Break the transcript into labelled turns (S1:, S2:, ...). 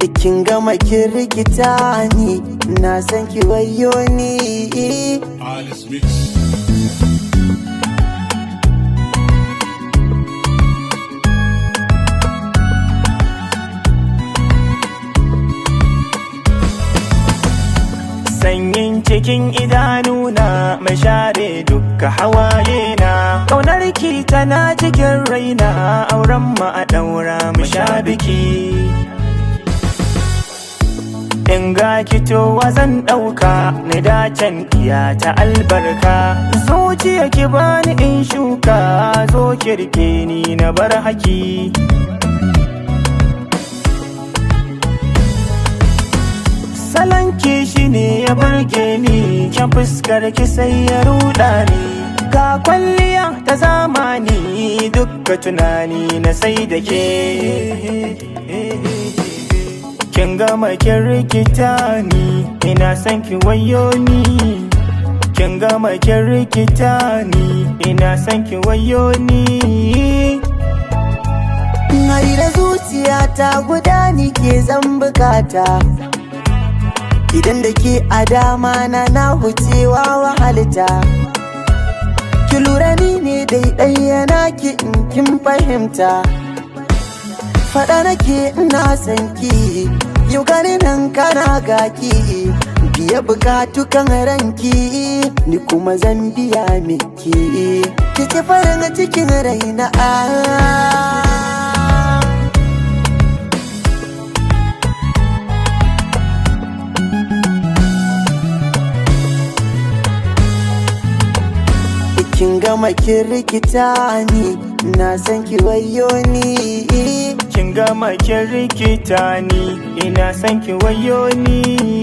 S1: kin gama kin rikita ni, na san ki wayo ni.
S2: Alice Mix.
S3: Sanyin cikin idanuna mai share dukka hawaye na, ƙaunar ki tana cikin raina, auren mu a ɗaura mu sha biki. In ga kitowa zan ɗauka ni dacen iya ta albarka, zuciya ki bani in shuka, zo kirke ni na bar haki. Salon kishi ne ya burge ni, kyan fuskar ki sai ya ruɗa ni, ga kwalliya ta zamani, dukka tunani na sai da ke. Kin gama kin rikita ni, ina son ki wayo ni. Kin gama kin rikita ni, ina son ki wayo ni.
S1: Har da zuciyata guda ni ke zan bukata, idan da ke a dama na wucewa wahalta. Ki lura ni ne daidai na ki in kin fahimta, faɗa nake ina san ki, yau gani nan kana gaki, biya bukatu kan ranki, ni kuma zan biya miki, kike farin cikin raina. Kin gama kin rikita ni, na san ki wayo ni.
S3: Kin gama kin rikita ni, ina son ki wayo ni.